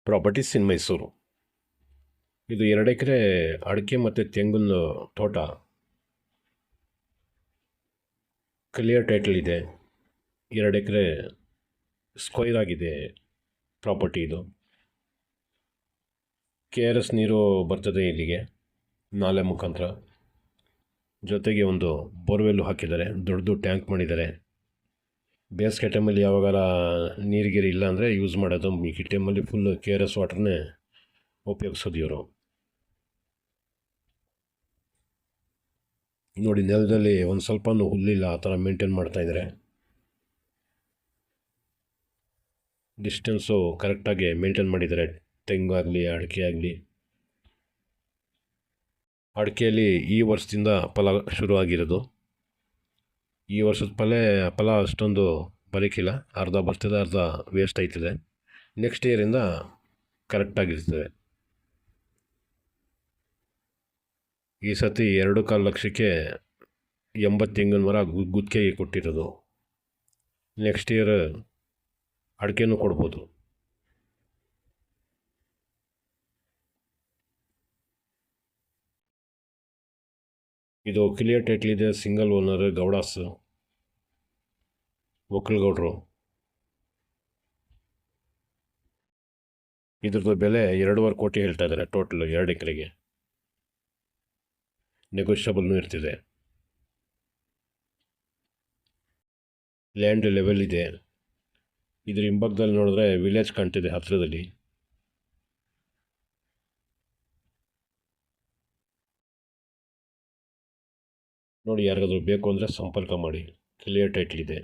Properties ಇನ್ ಮೈಸೂರು. ಇದು 2 ಎಕರೆ ಅಡಿಕೆ ಮತ್ತು ತೆಂಗಿನ ತೋಟ. ಕ್ಲಿಯರ್ ಟೈಟಲ್ ಇದೆ. 2 ಎಕರೆ ಸ್ಕ್ವೈರ್ ಆಗಿದೆ ಪ್ರಾಪರ್ಟಿ ಇದು. KRS ನೀರು ಬರ್ತದೆ ಇಲ್ಲಿಗೆ ನಾಲೆ ಮುಖಾಂತರ. ಜೊತೆಗೆ ಒಂದು ಬೋರ್ವೆಲ್ಲು ಹಾಕಿದ್ದಾರೆ, ದೊಡ್ಡದು ಟ್ಯಾಂಕ್ ಮಾಡಿದ್ದಾರೆ. ಬೇಸಿಗೆ ಟೈಮಲ್ಲಿ ಯಾವಾಗಾರ ನೀರಿಗೀರು ಇಲ್ಲ ಅಂದರೆ ಯೂಸ್ ಮಾಡೋದು. ಈ ಟೈಮಲ್ಲಿ ಫುಲ್ಲು KRS ವಾಟರ್ನೇ ಉಪಯೋಗಿಸೋದು ಇವರು. ನೋಡಿ, ನೆಲದಲ್ಲಿ ಒಂದು ಸ್ವಲ್ಪನೂ ಹುಲ್ಲಿಲ್ಲ, ಆ ಥರ ಮೇಂಟೈನ್ ಮಾಡ್ತಾಯಿದ್ದಾರೆ. ಡಿಸ್ಟೆನ್ಸು ಕರೆಕ್ಟಾಗಿ ಮೇಂಟೈನ್ ಮಾಡಿದ್ದಾರೆ. ತೆಂಗಾಗಲಿ ಅಡಿಕೆ ಆಗಲಿ. ಅಡಿಕೆಯಲ್ಲಿ ಈ ವರ್ಷದಿಂದ ಫಲ ಶುರುವಾಗಿರೋದು. ಈ ವರ್ಷದ ಫಲ ಅಷ್ಟೊಂದು ಬರೋಕ್ಕಿಲ್ಲ. ಅರ್ಧ ಬರ್ತದೆ, ಅರ್ಧ ವೇಸ್ಟ್ ಆಯ್ತದೆ. ನೆಕ್ಸ್ಟ್ ಇಯರಿಂದ ಕರೆಕ್ಟಾಗಿರ್ತದೆ. ಈ ಸತಿ 2.25 ಲಕ್ಷಕ್ಕೆ 80 ತೆಂಗಿನ ಮರ ಗುತ್ತಿಗೆಗೆ ಕೊಟ್ಟಿರೋದು. ನೆಕ್ಸ್ಟ್ ಇಯರ್ ಅಡಿಕೆನೂ ಕೊಡ್ಬೋದು. ಇದು ಕ್ಲಿಯರ್ ಟೈಟ್ಲ್ ಇದೆ. ಸಿಂಗಲ್ ಓನರ್ ಗೌಡಾಸ್, ಒಕ್ಕಲಗೌಡರು. ಇದ್ರದ್ದು ಬೆಲೆ 2.5 ಕೋಟಿ ಹೇಳ್ತಾ ಇದ್ದಾರೆ ಟೋಟಲ್ 2 ಎಕರೆಗೆ. ನೆಗೋಷಿಯಬಲ್ನೂ ಇರ್ತಿದೆ. ಲ್ಯಾಂಡ್ ಲೆವೆಲ್ ಇದೆ. ಇದ್ರ ಹಿಂಭಾಗದಲ್ಲಿ ನೋಡಿದ್ರೆ ವಿಲೇಜ್ ಕಾಣ್ತಿದೆ ಹತ್ತಿರದಲ್ಲಿ. ನೋಡಿ, ಯಾರಿಗಾದ್ರೂ ಬೇಕು ಅಂದರೆ ಸಂಪರ್ಕ ಮಾಡಿ. ಕ್ಲಿಯರ್ ಟೈಟ್ಲ್ ಇದೆ.